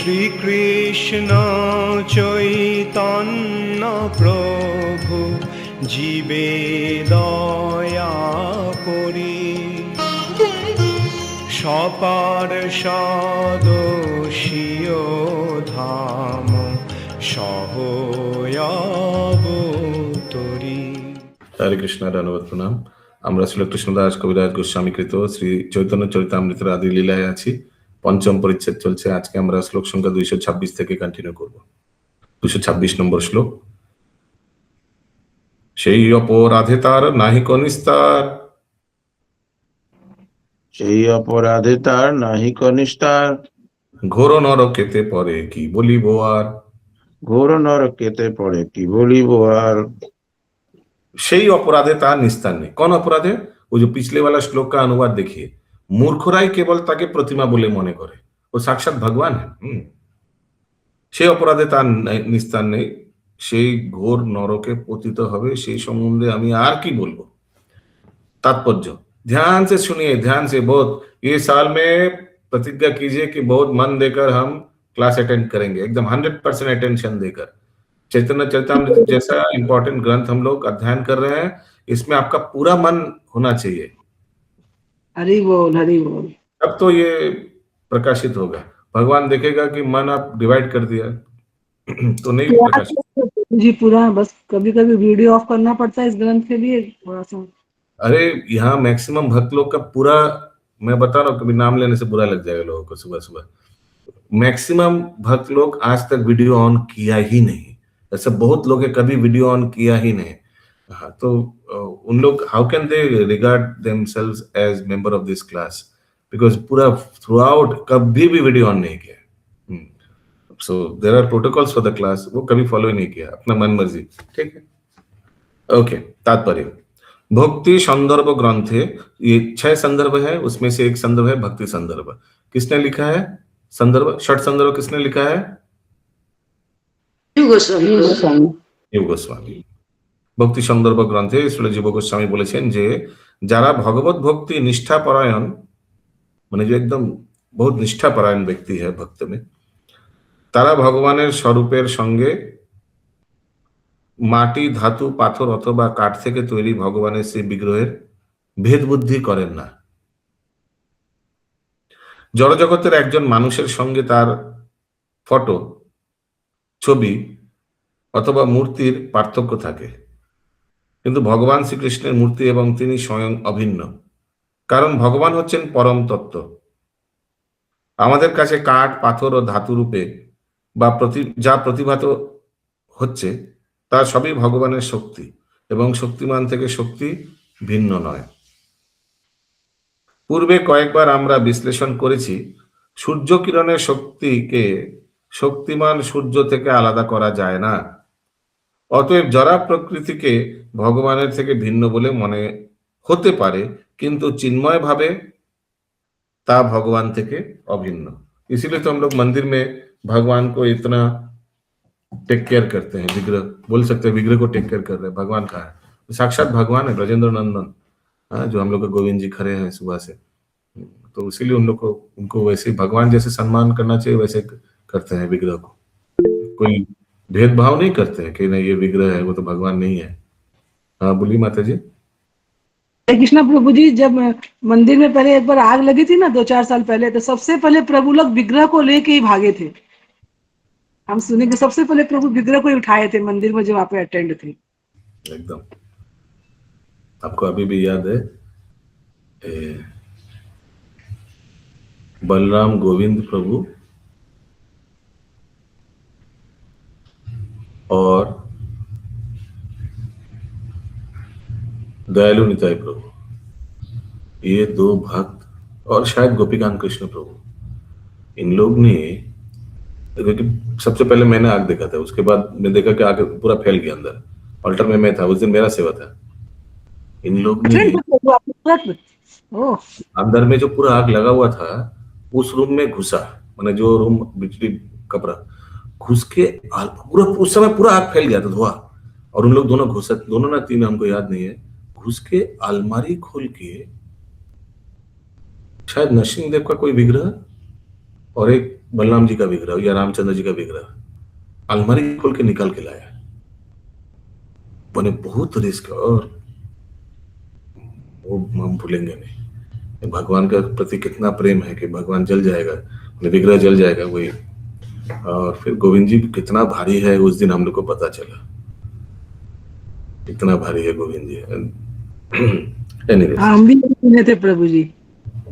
শ্রীকৃষ্ণ চৈতন্য প্রভু জীবে দয়া করি, সপার্ষদস্য ধাম সহয়াবতরি। হরে কৃষ্ণ, ধন্যবাদ, প্রণাম। আমরা শ্রী কৃষ্ণদাস কবিরাজ গোস্বামী কৃত শ্রী চৈতন্য চরিতামৃতের আদি লীলায় আছি। পঞ্চম পরিচ্ছেদ চলছে। আজকে আমরা শ্লোক সংখ্যা 226 থেকে কন্টিনিউ করব। 226 নম্বর শ্লোক। সেই অপরাধে তার নাহি কো নিস্তার, সেই অপরাধে তার নাহি কো নিস্তার, ঘোর নরকেতে পড়ে কি বলিব আর। ঘোর নরকেতে পড়ে কি বলিব আর। সেই অপরাধে তার নিস্তার নেই। কোন অপরাধে? वो जो पिछले वाला श्लोक का अनुवाद देखिए, मूर्खराई केवल ताके प्रतिमा बोले मने करे, वो साक्षात भगवान है। সেই অপরাধে তার নিস্তার নেই, সেই ঘোর নরকে পতিত হবে, সেই সম্বন্ধে আমি আর কি বলবো। तात्पर्य ध्यान से सुनिए, ध्यान से। बहुत ये साल में प्रतिज्ञा कीजिए कि बहुत मन देकर हम क्लास अटेंड करेंगे, एकदम 100% अटेंशन देकर। चैतन्य चरितामृत जैसा इंपॉर्टेंट ग्रंथ हम लोग अध्ययन कर रहे हैं, इसमें आपका पूरा मन होना चाहिए। हरि बोल, हरि बोल। अब तो ये प्रकाशित होगा। भगवान देखेगा कि मन आप डिवाइड कर दिया तो नहीं प्रकाशित। जी पूरा, बस कभी कभी वीडियो ऑफ करना पड़ता है इस ग्रंथ के लिए थोड़ा सा। अरे यहाँ मैक्सिमम भक्त लोग का पूरा, मैं बता रहा हूँ, कभी नाम लेने से बुरा लग जाएगा लोगों को। सुबह सुबह मैक्सिमम भक्त लोग आज तक वीडियो ऑन किया ही नहीं। ऐसे बहुत लोग हैं कभी वीडियो ऑन किया ही नहीं। हाँ, तो उन लोग how can they regard themselves as member of this class, because पूरा थ्रू आउट कभी भी वीडियो ऑन नहीं किया। So there are protocols for the class, वो कभी फॉलो ही नहीं किया, अपना मन मर्जी। ठीक है, ओके। तात्पर्य भक्ति संदर्भ ग्रंथे ये 6 संदर्भ है, उसमें से एक संदर्भ है भक्ति संदर्भ। किसने लिखा है संदर्भ? षट संदर्भ किसने लिखा है? জীব গোস্বামী। ভক্তি সন্দর্ভ গ্রন্থে শ্রীল জীব গোস্বামী বলেছেন যে যারা ভগবত ভক্তি निष्ठा परायण, মানে যে একদম बहुत निष्ठा परायण व्यक्ति है भक्त में, তারা ভগবানের স্বরূপের সঙ্গে মাটি, ধাতু, পাথর অথবা কাঠ থেকে তৈরি ভগবানের সেই বিগ্রহের ভেদ বুদ্ধি করেন না। জড়জগতের একজন মানুষের সঙ্গে তার ফটো, ছবি অথবা মূর্তির পার্থক্য থাকে, কিন্তু ভগবান শ্রীকৃষ্ণের মূর্তি এবং তিনি স্বয়ং অভিন্ন, কারণ ভগবান হচ্ছেন পরম তত্ত্ব। আমাদের কাছে কাঠ, পাথর ও ধাতু রূপে বা যা প্রতিভাত হচ্ছে তা সবই ভগবানের শক্তি, এবং শক্তিমান থেকে শক্তি ভিন্ন নয়। পূর্বে কয়েকবার আমরা বিশ্লেষণ করেছি সূর্য কিরণের শক্তিকে শক্তিমান সূর্য থেকে আলাদা করা যায় না। অতএব জড়া প্রকৃতিকে ভগবানের থেকে ভিন্ন বলে মনে হতে পারে, কিন্তু চিন্ময় ভাবে তা भगवान থেকে অভিন্ন। इसीलिए तो हम लोग मंदिर में भगवान को इतना टेक केयर करते हैं। विग्रह बोल सकते हैं, विग्रह को टेक केयर कर रहे हैं। भगवान कहाँ है? साक्षात भगवान है, ब्रजेंद्र नंदन। हाँ, जो हम लोग के गोविंद जी खड़े हैं सुबह से, तो इसीलिए उन लोग को उनको वैसे भगवान जैसे सम्मान करना चाहिए, वैसे करते हैं विग्रह को। कोई भेदभाव नहीं करते हैं कि नहीं ये विग्रह है, वो तो भगवान नहीं है। हाँ बोलिए माता जी। कृष्णा प्रभु जी, जब मंदिर में पहले एक बार आग लगी थी ना 2-4 साल पहले, तो सबसे पहले प्रभु लोग विग्रह को लेके ही भागे थे। हम सुने कि सबसे पहले प्रभु विग्रह को ही उठाए थे मंदिर में जब वहां पे अटेंड थे। एकदम आपको अभी भी याद है बलराम गोविंद प्रभु और दयालु निताई प्रभु, ये 2 भक्त, और शायद गोपीकांत कृष्ण प्रभु, इन लोग ने, क्योंकि सबसे पहले मैंने आग देखा था, उसके बाद मैं देखा कि आग पूरा फैल गया अंदर। ऑल्टर में मैं था उस दिन, मेरा सेवा था। इन लोग ने अंदर में जो पूरा आग लगा हुआ था उस रूम में घुसा, मैंने जो रूम बिजली कपड़ा घुस के पूरा उस समय पूरा आग फैल गया था, धुआं। और उन लोग दोनों घुसा, दोनों ना तीन, हमको याद नहीं है, घुस के अलमारी खोल के शायद नरसिंह देव का कोई विग्रह और एक बलराम जी का विग्रह या रामचंद्र जी का विग्रह अलमारी खोल के निकाल के लाया। मैंने बहुत रिस्क, और वो हम भूलेंगे नहीं। भगवान का प्रति कितना प्रेम है कि भगवान जल जाएगा, विग्रह जल जाएगा वही। और फिर गोविंद जी कितना भारी है उस दिन हम लोग को पता चला, कितना भारी है गोविंद जी। Anyways, हम भी सुने थे प्रभु जी।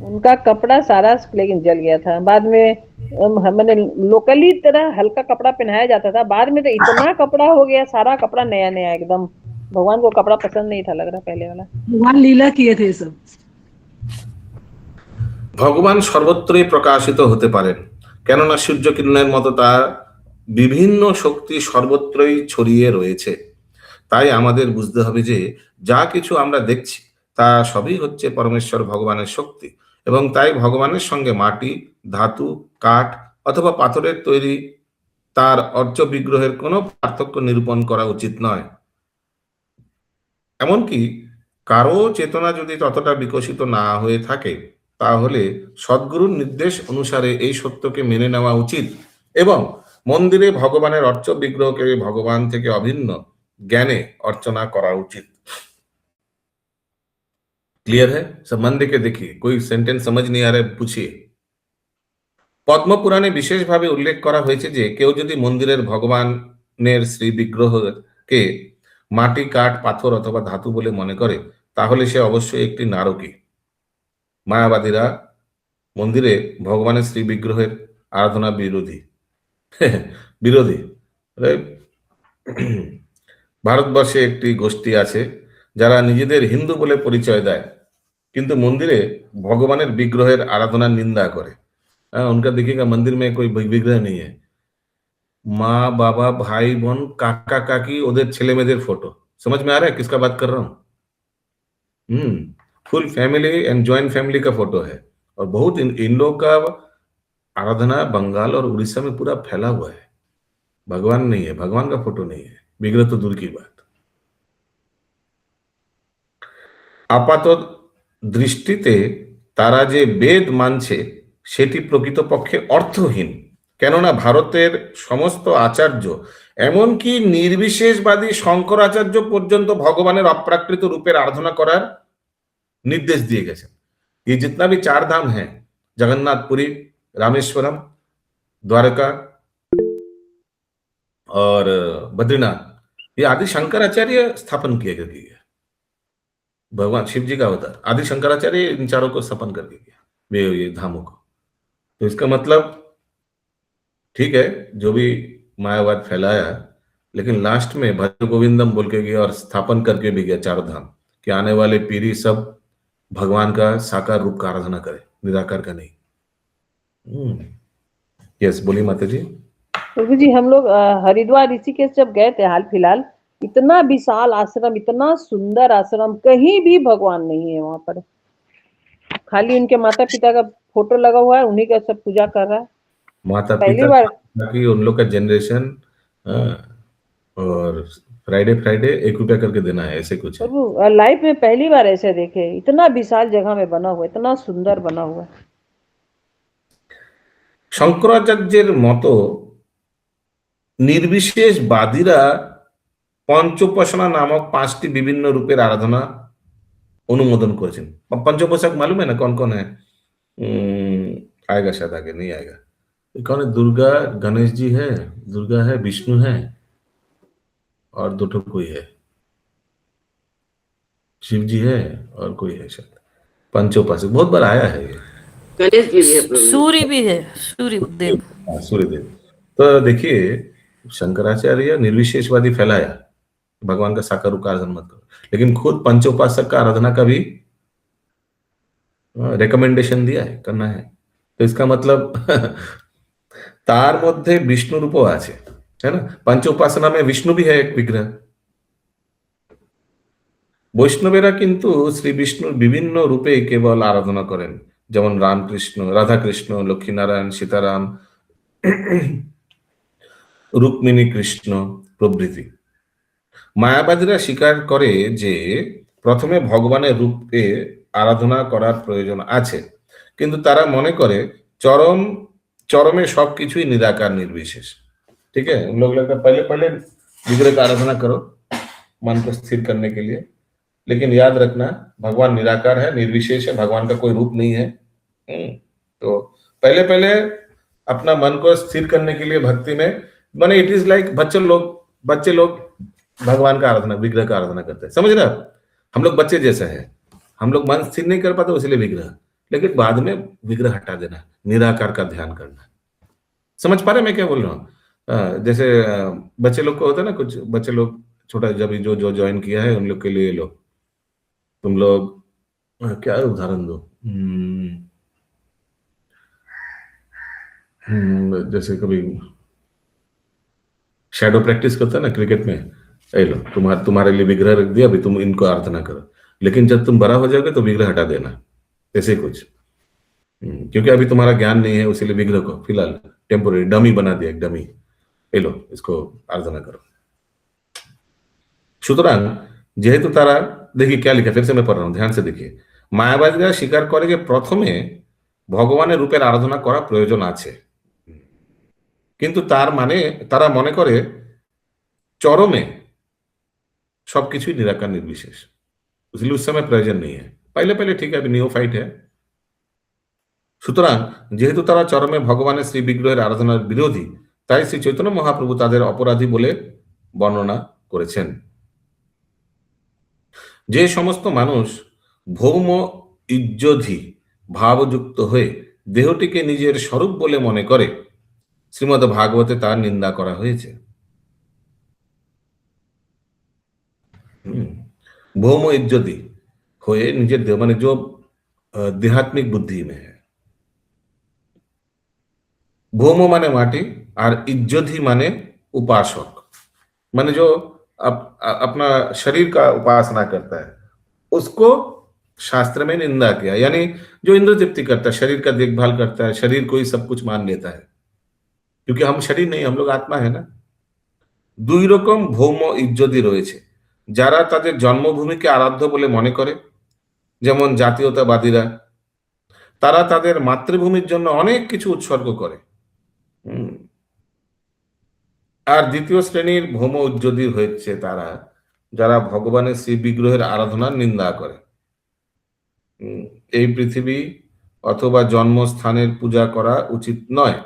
उनका कपड़ा सारा लेकिन जल गया था। बाद में मैंने लोकली तरह हल्का कपड़ा पहनाया जाता था, बाद में तो इतना कपड़ा हो गया, सारा कपड़ा नया नया एकदम। भगवान को कपड़ा पसंद नहीं था लग रहा पहले वाला। भगवान लीला किए थे सब। ভগবান সর্বত্রই প্রকাশিত হতে পারেন, কেননা সূর্য কিরণের মতো তার বিভিন্ন শক্তি সর্বত্রই ছড়িয়ে রয়েছে। তাই আমাদের বুঝতে হবে যে যা কিছু আমরা দেখছি তা সবই হচ্ছে পরমেশ্বর ভগবানের শক্তি, এবং তাই ভগবানের সঙ্গে মাটি, ধাতু, কাঠ অথবা পাথরের তৈরি তার অর্চ বিগ্রহের কোনো পার্থক্য নিরূপণ করা উচিত নয়। এমনকি কারো চেতনা যদি ততটা বিকশিত না হয়ে থাকে, তাহলে সদ্গুরুর নির্দেশ অনুসারে এই সত্যকে মেনে নেওয়া উচিত এবং মন্দিরে ভগবানের অর্চ বিগ্রহকে ভগবান থেকে অভিন্ন জ্ঞানে অর্চনা করা উচিত। क्लियर है? सब मन देके देखिए, कोई सेंटेंस समझ नहीं आ रहा है पूछिए। পদ্মপুরাণে বিশেষভাবে উল্লেখ করা হয়েছে যে কেউ যদি মন্দিরের ভগবানের শ্রী বিগ্রহকে মাটি, কাঠ, পাথর অথবা ধাতু বলে মনে করে, তাহলে সে অবশ্যই একটি নারকী। মায়াবাদীরা মন্দিরে ভগবানের শ্রী বিগ্রহের আরাধনা বিরোধী বিরোধী right? ভারতবর্ষে একটি গোষ্ঠী আছে যারা নিজেদের হিন্দু বলে পরিচয় দেয়, কিন্তু মন্দিরে ভগবানের বিগ্রহের আরাধনার নিন্দা করে। उनका देखिएगा मंदिर में कोई विग्रह नहीं है, মা, বাবা, ভাই, বোন, কাকা, কাकी, ওদের ছেলে মেয়েদের फोटो। समझ में आ रहा है किसका बात कर रहा हूँ? Full family and joint family का फोटो है। और बहुत इन लोग का आराधना बंगाल और उड़ीसा में पूरा फैला हुआ है। भगवान नहीं है, भगवान का फोटो नहीं है, विग्रह तो दूर की बात। আপাত দৃষ্টিতে তারা যে বেদ মানছে সেটি প্রকৃতপক্ষে অর্থহীন, কেননা ভারতের সমস্ত আচার্য, এমনকি নির্বিশেষবাদী শঙ্করাচার্য পর্যন্ত ভগবানের অপ্রাকৃত রূপের আরাধনা করার निर्देश दिए गए। ये जितना भी 4 धाम है, जगन्नाथपुरी, रामेश्वरम, द्वारका और बद्रीनाथ, ये आदि शंकराचार्य स्थापन किए गए। भगवान शिव जी का अवतार आदि शंकराचार्य इन चारों को स्थापन करके गया, वे ये धामों को। तो इसका मतलब ठीक है, जो भी मायावाद फैलाया, लेकिन लास्ट में भज गोविंदम बोल के गया और स्थापन करके भी गया 4 धाम, कि आने वाले पीढ़ी सब भगवान का साकार रूप का आराधना करे, निराकार का नहीं। यस, बोलिए माता जी। प्रभु जी, हम लोग हरिद्वार ऋषिकेश जब गए थे हाल फिलहाल, इतना विशाल आश्रम, इतना सुंदर आश्रम, कहीं भी भगवान नहीं है वहां पर। खाली उनके माता पिता का फोटो लगा हुआ है, उन्हीं का सब पूजा कर रहा है। माता पहली पिता बार की उन लोग का जनरेशन, और फ्राइडे 1 रुपया करके देना है, ऐसे कुछ है। प्रभु लाइफ में पहली बार ऐसे देखे, इतना विशाल जगह में बना हुआ, इतना सुंदर बना हुआ। শঙ্করাচার্যের মতো নির্বিশেষবাদীরা पंचोपासना नामक 5টি বিভিন্ন রূপের আরাধনা অনুমোদন করেছেন। पंचोपासक मालूम है ना कौन कौन है? आएगा शायद, आगे नहीं आएगा। कौन है? दुर्गा, गणेश जी है, दुर्गा है, विष्णु है, और 2 ठो कोई है, शिव जी है, और कोई है शायद। पंचोपासक बहुत बार आया है ये। गणेश जी भी है प्रभु। सूर्य भी है, सूर्य देव। सूर्यदेव। तो देखिए, शंकराचार्य निर्विशेषवादी फैलाया, भगवान का साकार रूप का आराधना मत करो, लेकिन खुद पंचोपासक का आराधना का भी रेकमेंडेशन दिया है, करना है। तो इसका मतलब तार मध्य विष्णु रूप আছে, है ना? पंचोपासना में विष्णु भी है एक विग्रह। বৈষ্ণবেরা কিন্তু শ্রী বিষ্ণুর বিভিন্ন রূপে কেবল আরাধনা করেন, যেমন রামকৃষ্ণ, রাধাকৃষ্ণ, লক্ষ্মীনারায়ণ, সীতারাম, রুক্মিণী কৃষ্ণ প্রভৃতি। মায়াবাদীরা স্বীকার করে যে প্রথমে ভগবানের রূপে আরাধনা করার প্রয়োজন আছে, কিন্তু তারা মনে করে चरमे सबकिछुई निराकार निर्विशेष। ठीक है, उन लोग लगता पहले पहले विग्रह का आराधना करो मन को स्थिर करने के लिए, लेकिन याद रखना भगवान निराकार है, निर्विशेष है, भगवान का कोई रूप नहीं है। तो पहले पहले अपना मन को स्थिर करने के लिए भक्ति में, माने इट इज लाइक बच्चे लोग भगवान का आराधना, विग्रह का आराधना करते हैं, समझ रहे आप? हम लोग बच्चे जैसा है, हम लोग मन स्थिर नहीं कर पाते इसलिए विग्रह, लेकिन बाद में विग्रह हटा देना, निराकार का ध्यान करना। समझ पा रहे मैं क्या बोल रहा हूँ? जैसे बच्चे लोग को होता है ना, कुछ बच्चे लोग छोटा जब जो ज्वाइन किया है उन लोग के लिए लो, तुम लोग क्या उदाहरण दो, जैसे कभी शैडो प्रैक्टिस करता है ना क्रिकेट में, ए लो तुम्हारे लिए विग्रह रख दिया, अभी तुम इनको आराधना करो, लेकिन जब तुम बड़ा हो जाओगे तो विग्रह हटा देना, ऐसे कुछ। क्योंकि अभी तुम्हारा ज्ञान नहीं है, उसीलिए विग्रह को फिलहाल टेम्पोररी डमी बना दिया, एक डमी, ए लो इसको आराधना करो। সুতরাং যেহেতু তারা, দেখি क्या লিখা, फिर से मैं पढ़ रहा हूँ, ध्यान से देखिए। মায়াবাদীরা স্বীকার করে যে প্রথমে ভগবানের রূপের আরাধনা করা প্রয়োজন আছে, কিন্তু তারা মনে করে চরমে सबकिछुई निराकार निर्विशेष, इसलिए उस समय प्रयोजन नहीं है। पहले पहले ठीक है, अभी नियोफाइट है। সুতরাং যেহেতু তারা চরমে ভগবানের শ্রী বিগ্রহের আরাধনার বিরোধী, তাই শ্রী চৈতন্য মহাপ্রভু তাদের অপরাধী বলে বর্ণনা করেছেন। যে সমস্ত মানুষ ভৌম ইজ্জধি ভাবযুক্ত হয়ে দেহটিকে নিজের স্বরূপ বলে মনে করে, শ্রীমদ্ ভাগবতে তার নিন্দা করা হয়েছে। भौम इज्जती हुए निजे देह, माने जो देहात्मिक बुद्धि में है। भौम माने माटी और इज्जती माने उपासक, माने जो अपना शरीर का उपासना करता है, उसको शास्त्र में निंदा किया। यानी जो इंद्र तृप्ति करता है, शरीर का देखभाल करता है, शरीर को ही सब कुछ मान लेता है, क्योंकि हम शरीर नहीं, हम लोग आत्मा है ना। দুই রকম ভৌম ইজ্জতি রয়েছে, যারা তাদের জন্মভূমিকে আরাধ্য বলে মনে করে, যেমন জাতীয়তাবাদীরা, তারা তাদের মাতৃভূমির জন্য অনেক কিছু উৎসর্গ করে। আর দ্বিতীয় শ্রেণীর ভৌম ইজ্জতি হচ্ছে তারা যারা ভগবানের শ্রী বিগ্রহের আরাধনার নিন্দা করে। এই পৃথিবী অথবা জন্মস্থানের পূজা করা উচিত নয়,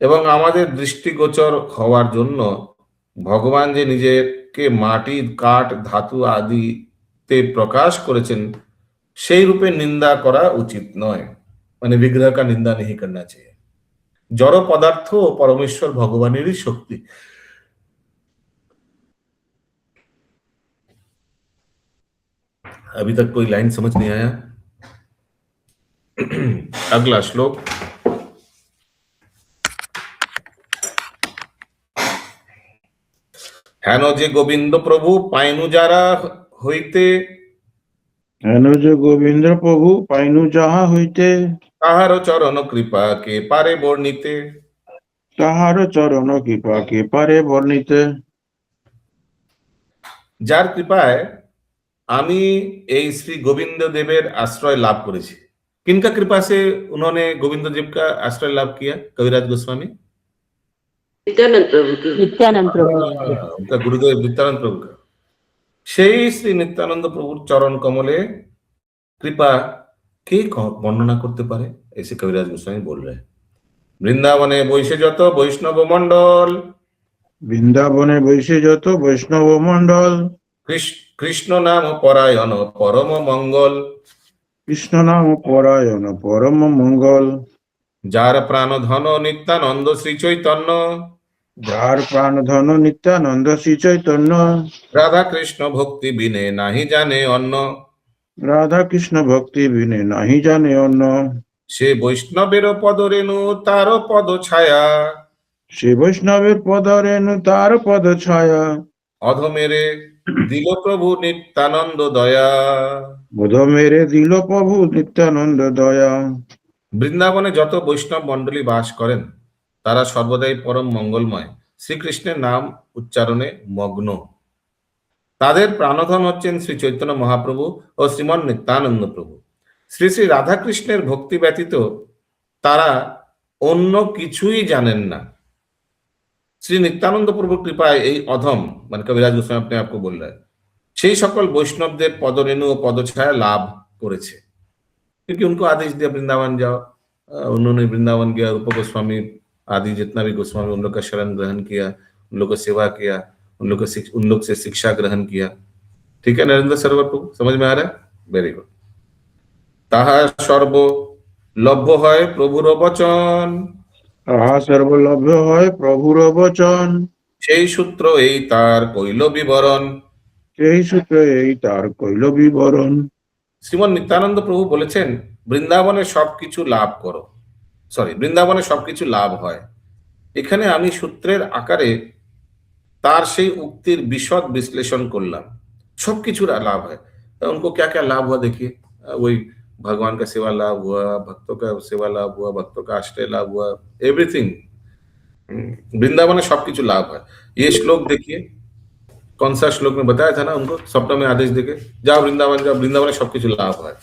এবং আমাদের দৃষ্টিগোচর হওয়ার জন্য ভগবান যে নিজেকে মাটি, কাঠ, ধাতু আদিতে প্রকাশ করেছেন, সেই রূপে নিন্দা করা উচিত নয়। মানে বিগ্রহ কা নিন্দা नहीं करना चाहिए। जड़ पदार्थ ও परमेश्वर भगवानेরই शक्ति। अभी तक कोई लाइन समझ नहीं आया? अगला श्लोक, হেন যে গোবিন্দ প্রভু পাইনু যারা হইতে, হেন যে গোবিন্দ প্রভু পাইনু যাহা হইতে, তাহার চরণ কৃপা কে পারে বর্ণিতে, তাহার চরণ কৃপা কে পারে বর্ণিতে। যার কৃপায় আমি এই শ্রী गोविंद देवेर आश्रय लाभ करेছি। किनका कृपा से उन्होंने गोविंद देव का आश्रय लाभ किया? कविराज गोस्वामी, नित्यानंद प्रभु की। नित्यानंद प्रभु। उनका गुरुदेव नित्यानंद प्रभु का, সেই শ্রী নিত্যানন্দ প্রভুর চরণ কমলে কৃপা কে বর্ণনা করতে পারে? ऐसे कविराज गोस्वामी बोल रहे हैं। বৃন্দাবনে বৈশে যত বৈষ্ণব মণ্ডল, বৃন্দাবনে বৈশে যত বৈষ্ণব মণ্ডল, কৃষ্ণ নাম পরায়ণ পরম মঙ্গল, কৃষ্ণ নাম পরায়ণ পরম মঙ্গল, যার প্রাণ ধন নিত্যানন্দ শ্রী চৈতন্য, যার প্রাণ ধন নিত্যানন্দ শ্রী চৈতন্য, রাধা কৃষ্ণ ভক্তি বিনে নাহি জানে অন্য, রাধা কৃষ্ণ ভক্তি বিনে নাহি জানে অন্য, সে বৈষ্ণবের পদরেণু তার পদ ছায়া, সে বৈষ্ণবের পদ রেণু তার পদ ছায়া, অধমেরে দিল প্রভু নিত্যানন্দ দয়া। বোধ মেরে দিল প্রভু নিত্যানন্দ দয়া। বৃন্দাবনে যত বৈষ্ণব মণ্ডলী বাস করেন, তারা সর্বদাই পরম মঙ্গলময় শ্রীকৃষ্ণের নাম উচ্চারণে মগ্ন। তাদের প্রাণধন হচ্ছেন শ্রী চৈতন্য মহাপ্রভু ও শ্রীমন নিত্যানন্দ প্রভু। শ্রী শ্রী রাধাকৃষ্ণের ভক্তি ব্যতীত তারা অন্য কিছুই জানেন না। শ্রী নিত্যানন্দ প্রভুর কৃপায় এই অধম মানে কবিরাজ গোস্বাमी अपने आप को बोल रहा है সেই সকল বৈষ্ণবদের পদরেণু ও পদছায়া লাভ করেছে, क्योंकि उनको आदेश दिया वृंदावन जाओ। उन्होंने वृंदावन गया, रूप गोस्वामी आदि जितना भी गोस्वामी उन लोग का शरण ग्रहण किया, उन लोग को सेवा किया, उन लोग से शिक्षा ग्रहण किया। ठीक है नरेंद्र सरोवर प्रभु, समझ में आ रहा है? Very good. ताहा सर्व लभ्य হয় প্রভুর বচন, তাহা সর্বলভ্য হয় প্রভুর বচন, সেই সূত্র এই তার কইল বিবরণ। সেই সূত্রে এই তার কইল বিবরণ। শ্রীমন নিত্যানন্দ প্রভু বলেছেন বৃন্দাবনে সবকিছু লাভ করো, সরি বৃন্দাবনে সবকিছু লাভ হয়। এখানে আমি সূত্রের আকারে তার সেই উক্তির বিশদ বিশ্লেষণ করলাম। सबकिछु लाभ है। तो उनको क्या क्या लाभ हुआ देखिए, वही भगवान का सेवा लाभ हुआ, भक्तों का सेवा लाभ हुआ, भक्तों का आश्रय लाभ हुआ, एवरीथिंग। वृंदावन में सबकिछु लाभ है। ये श्लोक देखिए, कौन सा श्लोक में बताया था ना उनको, स्वप्न में आदेश देके जाओ वृंदावन जाओ, वृंदावन में सबकिछु लाभ है।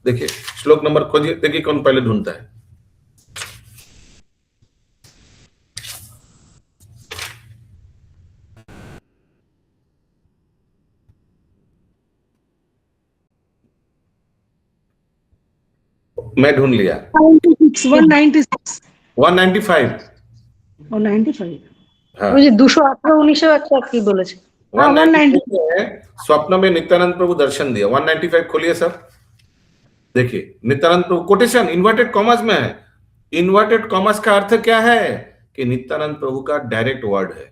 देखिए श्लोक नंबर खोजिए, देखिए कौन पहले ढूंढता है। मैं ढूंढ लिया 196 195। और 95 हाँ मुझे 218-19 একটা কি বলেছে 195 में स्वप्न में नित्यानंद प्रभु दर्शन दिया। 195 खोलिए सब, देखिए नित्यानंद प्रभु कोटेशन इन्वर्टेड कॉमर्स में है। इन्वर्टेड कॉमर्स का अर्थ क्या है कि नित्यानंद प्रभु का डायरेक्ट वर्ड है,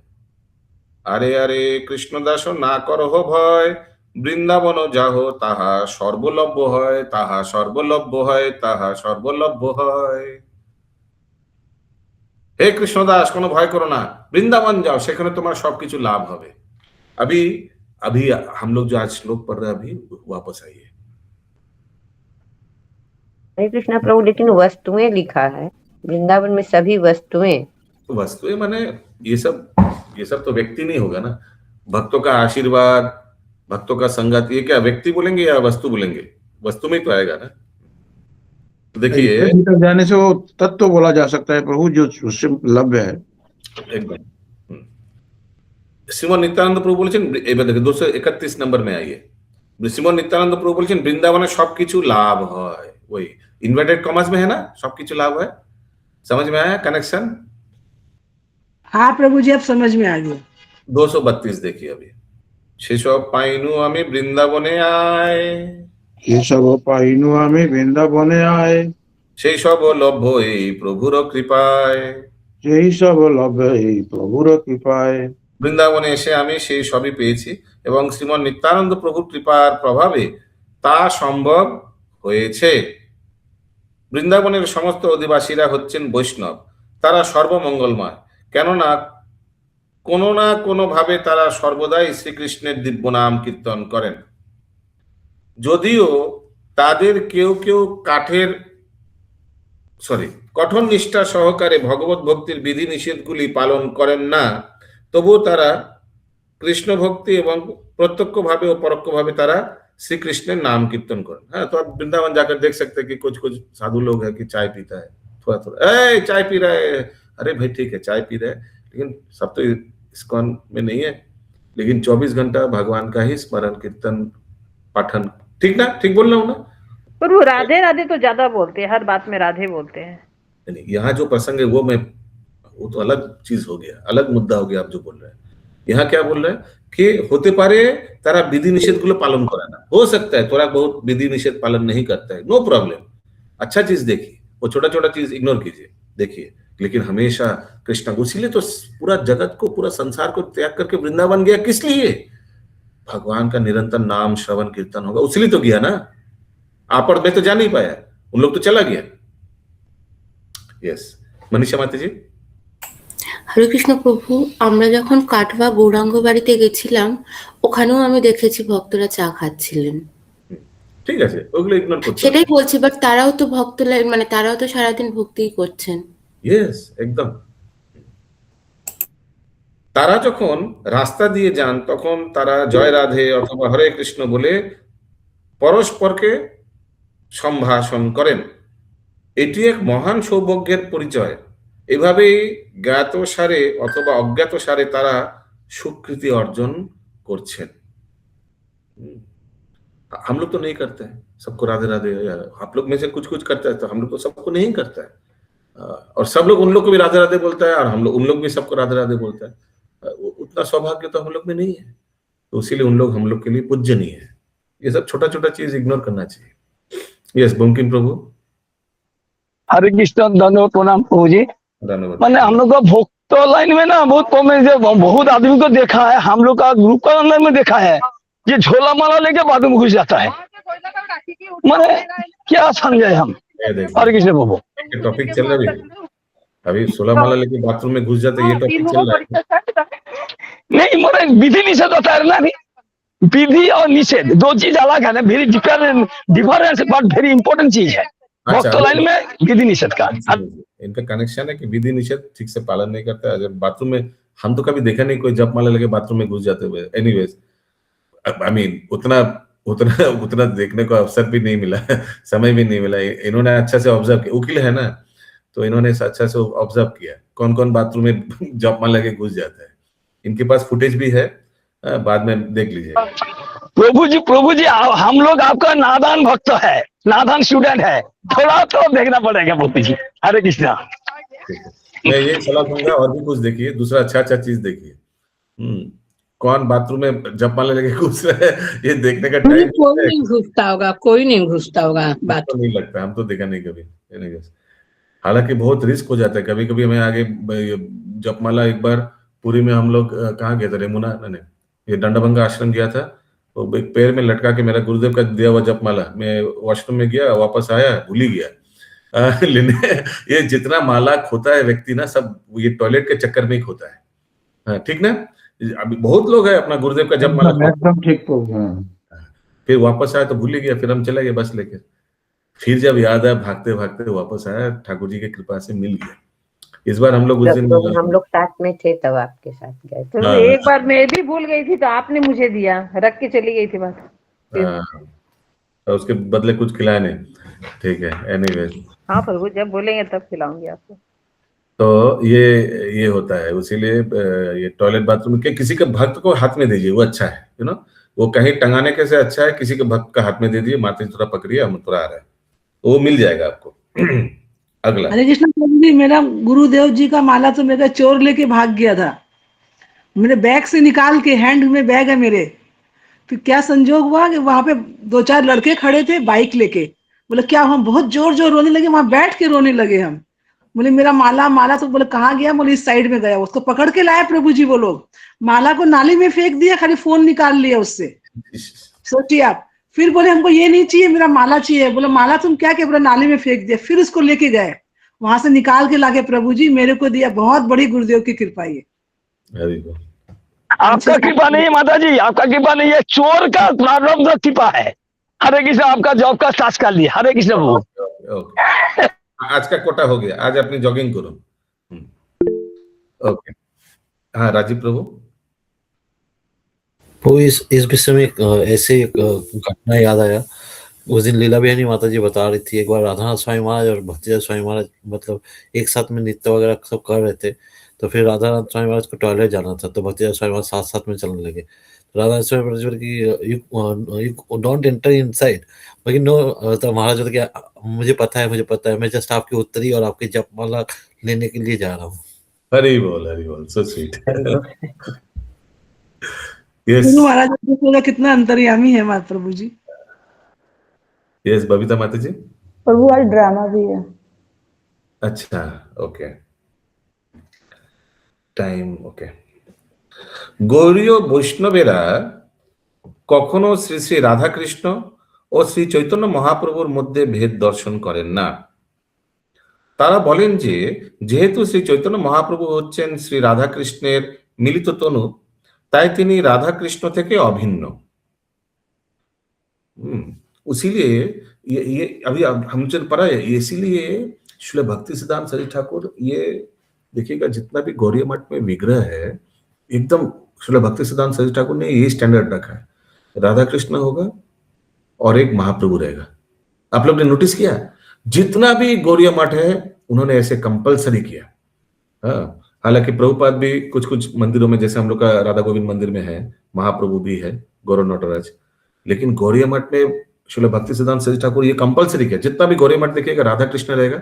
अरे अरे कृष्णदासो ना करो हो भय, বৃন্দাবন যাহো তাহা সর্বলভ্য হয়, তাহা সর্বলভ্য হয়, তাহা সর্বলভ্য হয়। হে কৃষ্ণদাস কোনো ভয় করো না, বৃন্দাবন যাও, সেখানে তোমার সবকিছু লাভ হবে। अभी अभी हम लोग जो आज श्लोक पढ़ रहे हैं, अभी वापस आइए। हरे कृष्णा प्रभु, लेकिन वस्तुएं लिखा है, वृंदावन में सभी वस्तुएं। वस्तुएं माने ये सब तो व्यक्ति नहीं होगा ना, भक्तों का आशीर्वाद, भक्तों का संगत, ये क्या व्यक्ति बोलेंगे या वस्तु बोलेंगे? वस्तु में तो आएगा ना। तो देखिए भीतर जाने से वो तत्व बोला जा सकता है प्रभु, जो उससे लभ्य है एकदम। श्रीमन नित्यानंद प्रभु বলেছেন, এবার দেখে 231 नंबर में आइए। श्रीमन नित्यानंद प्रभु বলেছেন বৃন্দাবনে সবকিছু লাভ হয়, वही इन्वर्टेड कॉमर्स में है ना, सबकिছু लाभ है। समझ में आया कनेक्शन? हाँ प्रभु जी अब समझ में आ गया। 232 देखिए अभी, সেসব পাইনু আমি বৃন্দাবনে আয়, এসব পাইনু আমি বৃন্দাবনে আয়, সেই সব লভ্য এই প্রভুর কৃপায়। সেই সব লভ্য এই প্রভুর কৃপায়। বৃন্দাবনে এসে আমি সেই সবই পেয়েছি এবং শ্রীমন নিত্যানন্দ প্রভুর কৃপার প্রভাবে তা সম্ভব হয়েছে। বৃন্দাবনের সমস্ত অধিবাসীরা হচ্ছেন বৈষ্ণব, তারা সর্বমঙ্গলময়, কেননা কোনো না কোনো ভাবে তারা সর্বদাই শ্রীকৃষ্ণের দিব্য নাম কীর্তন করেন। যদিও তাদের কেউ কেউ কঠোর নিষ্ঠা সহকারে ভগবত ভক্তির বিধি নিষেধগুলি পালন করেন না, তবুও তারা কৃষ্ণ ভক্তি এবং প্রত্যক্ষভাবে ও পরোক্ষভাবে তারা श्री कृष्ण नाम कीर्तन करें। हाँ, तो आप वृंदावन जाकर देख सकते हैं कि कुछ कुछ साधु लोग हैं कि चाय पीता है थोड़ा थोड़ा, ए चाय पी रहा है, अरे भाई ठीक है चाय पी रहे हैं, लेकिन सब तो इस्कॉन में नहीं है, लेकिन 24 घंटा भगवान का ही स्मरण कीर्तन पाठन। ठीक ना, ठीक बोल रहा हूँ ना? पर वो राधे राधे तो ज्यादा बोलते हैं, हर बात में राधे बोलते हैं। नहीं, यहाँ जो प्रसंग है वो तो अलग चीज हो गया, अलग मुद्दा हो गया। आप जो बोल रहे हैं यहाँ क्या बोल रहे हैं कि होते पारे तारा विधि निषेध गुलो पालन करे ना, हो सकता है थोड़ा बहुत विधि निषेध पालन नहीं करता है, नो प्रॉब्लम, अच्छा चीज देखिए, वो छोटा छोटा चीज इग्नोर कीजिए, देखिए, लेकिन हमेशा कृष्ण को, इसीलिए तो पूरा जगत को, पूरा संसार को त्याग करके वृंदावन गया, किस लिए? भगवान का निरंतर नाम श्रवण कीर्तन होगा, उसलिए तो गया ना। आपड़ में तो जा नहीं पाया, उन लोग तो चला गया। यस मनीषा माता जी। হরে কৃষ্ণ প্রভু, আমরা যখন কাটবা গৌরাঙ্গ বাড়িতে গেছিলাম, ওখানেও আমি দেখেছি ভক্তরা চা খাচ্ছিলেন। ঠিক আছে, ওগুলো ইগনোর করতে, সেটাই বলছি, বাট তারাও তো ভক্ত, মানে তারাও তো সারাদিন ভক্তিই করছেন। ইয়েস একদম। তারা যখন রাস্তা দিয়ে যান তখন তারা জয় রাধে অথবা হরে কৃষ্ণ বলে পরস্পরকে সম্ভাষণ করেন। এটি এক মহান সৌভাগ্যের পরিচয়। এভাবেই জ্ঞাতসারে অথবা অজ্ঞাতসারে তারা স্বীকৃতি অর্জন করছেন। हम लोग तो नहीं करते हैं सबको राधे राधे यार, आप लोग में से कुछ कुछ करता है, तो हम लोग तो सबको नहीं करता है। और सब लोग उन लोग को भी राधे राधे बोलता है, और हम लोग उन लोग भी सबको राधे राधे बोलता है। उतना सौभाग्य तो हम लोग में नहीं है, तो इसीलिए उन लोग हम लोग के लिए पूज्यनीय है। ये सब छोटा छोटा चीज इग्नोर करना चाहिए। यस बंकिम प्रभु। हरे कृष्ण, धन्यवाद, प्रणाम प्रभु जी। धन्यवाद। मैंने हम लोग का भक्त लाइन में ना बहुत कम है, बहुत आदमी को देखा है, हम लोग का ग्रुप का अंदर में देखा है, ये झोला माला लेके बाथरूम में घुस जाता है। मैंने क्या समझे हम। हरे कृष्ण प्रभु। टॉपिक चल रहा है अभी 16 माला लेके बाथरूम में घुस जाते, ये टॉपिक चल रहा है। नहीं, मेरे विधि निषेध होता है ना, नहीं विधि और निषेध दो चीज अलग है ना, very difference but very important चीज है भक्त लाइन में विधि निषेध का। इनका कनेक्शन है कि विधि निषेध ठीक से पालन नहीं करता है। जब बाथरूम में, हम तो कभी देखा नहीं कोई जप माला लेके बाथरूम में घुस जाते हुए। एनीवेज, आई मीन उतना देखने को अवसर भी नहीं मिला, समय भी नहीं मिला। इन्होंने अच्छा से ऑब्जर्व किया, वकील है ना, तो इन्होंने अच्छा से ऑब्जर्व किया कौन कौन बाथरूम में जप माला लेके घुस जाता है। इनके पास फुटेज भी है, बाद में देख लीजिए। प्रभु जी हम लोग आपका नादान भक्त है, नादान स्टूडेंट है, थोड़ा तो देखना पड़ेगा प्रभु जी। हरे कृष्णा। मैं ये सलाह दूंगा, और भी कुछ देखिए, दूसरा अच्छा चीज देखिए। कौन बाथरूम में जप माला लेके घुस रहा है, ये देखने का टाइम कोई नहीं घुसता होगा, कोई नहीं घुसता होगा। बात तो नहीं लगता, हम तो देखा नहीं कभी। हालांकि बहुत रिस्क हो जाता है कभी कभी। हमें आगे जपमाला, एक बार पुरी में हम लोग कहाँ गए थे, रेमुना नहीं, ये दंडभंगा आश्रम गया था, तो एक पैर में लटका के मेरा गुरुदेव का दिया हुआ जपमाला, मैं वॉशरूम में गया, वापस आया, भूल ही गया लेने। ये जितना माला खोता है व्यक्ति ना, सब ये टॉयलेट के चक्कर में ही खोता है। ठीक ना, अभी बहुत लोग है अपना गुरुदेव का जपमाला एकदम ठीक तो। फिर वापस आया तो भूल ही गया, फिर हम चले गए बस लेके। फिर जब याद आया, भागते भागते वापस आया, ठाकुर जी की कृपा से मिल गया। इस बार हम लोग उस दिन हम लोग साथ में थे, तब आपके साथ गए थे। तो एक बार मैं भी भूल गई थी, तो आपने मुझे दिया, रख के चली गई थी बस। उसके बदले कुछ खिलाया नहीं। ठीक है, एनीवेज। हाँ प्रभु, जब बोलेंगे तब खिलाऊंगी आपको। तो ये होता है, इसीलिए ये टॉयलेट बाथरूम के किसी के भक्त को हाथ में दीजिए, वो अच्छा है, यू नो, वो कहीं टंगाने के से अच्छा है किसी के भक्त का हाथ में दे दीजिए, माते थोड़ा पकड़िए, हम थोड़ा आ रहा है, वो मिल जाएगा आपको। अगला। हरे कृष्ण प्रभु जी, मेरा गुरुदेव जी का माला तो मेरा चोर लेके भाग गया था, मेरे बैग से निकाल के, हैंड में बैग है मेरे। फिर क्या संजोग हुआ कि वहां पे 2-4 लड़के खड़े थे बाइक लेके, बोले क्या, हम बहुत जोर जोर रोने लगे, वहां बैठ के रोने लगे हम। बोले मेरा माला, तो बोले कहाँ गया, बोले इस साइड में गया। उसको पकड़ के लाए प्रभु जी वो लोग, माला को नाली में फेंक दिया, खाली फोन निकाल लिया उससे, सोचिए आप। फिर बोले हमको ये नहीं चाहिए, मेरा माला चाहिए। बोले माला तुम क्या किया, बोला नाली में फेंक दिया। फिर उसको लेके गए, वहां से निकाल के लाके प्रभु जी मेरे को दिया। बहुत बड़ी गुरुदेव की कृपा है। आपका कृपा नहीं माता जी, आपका कृपा नहीं है, चोर का प्रारब्ध कृपा है। हरे कृष्ण, आपका जॉब का स्टार्ट कर लिया। हरे कृष्ण प्रभु। आज का कोटा हो गया, आज अपनी जॉगिंग करो। ओके, हाँ राजीव प्रभु। वो इस विषय में ऐसे एक घटना याद आया। उस दिन लीला बहनी माता जी बता रही थी, एक बार राधानाथ स्वामी महाराज और भक्तिदास स्वामी महाराज मतलब एक साथ में नृत्य वगैरह सब कर रहे थे। तो फिर राधानाथ स्वामी महाराज को टॉयलेट जाना था, तो भक्तिदास स्वामी महाराज साथ साथ में चलने लगे। राधानाथ स्वामी महाराज की यू डोंट एंटर इनसाइड, लेकिन नो, तो महाराज बोलते कि मुझे पता है, मैं जस्ट आपकी उत्तरी और आपकी जपमाला लेने के लिए जा रहा हूँ। हरि बोल, सो स्वीट। यस महाराज कितना अंतर्यामी है माता प्रभु जी। यस बबीता माता जी। प्रभु आज ड्रामा भी है। अच्छा, ओके, টাইম ওকে। গৌরীয় বৈষ্ণবেরা কখনো শ্রী শ্রী রাধাকৃষ্ণ ও শ্রী চৈতন্য মহাপ্রভুর মধ্যে ভেদ দর্শন করেন না। তারা বলেন যে যেহেতু শ্রী চৈতন্য মহাপ্রভু হচ্ছেন শ্রী রাধাকৃষ্ণের মিলিত তনু, তাই তিনি রাধাকৃষ্ণ থেকে অভিন্ন। इसीलिए ये अभी हमसे पढ़ा है, इसीलिए श्रील भक्ति सिद्धांत सरस्वती ठाकुर, ये देखिएगा जितना भी गौरी मठ में विग्रह है, एकदम श्रील भक्ति सिद्धांत सरस्वती ठाकुर ने ये स्टैंडर्ड रखा है, राधा कृष्ण होगा और एक महाप्रभु रहेगा। आप लोग ने नोटिस किया, जितना भी गौड़िया मठ है उन्होंने ऐसे कंपलसरी किया। हाँ, हालांकि प्रभुपाद भी कुछ कुछ मंदिरों में, जैसे हम लोग का राधा गोविंद मंदिर में है, महाप्रभु भी है, गौरव नटराज, लेकिन गौड़िया मठ में श्रील भक्ति सिद्धांत सरस्वती ठाकुर ये कंपलसरी किया। जितना भी गौड़िया मठ देखिएगा, राधा कृष्ण रहेगा,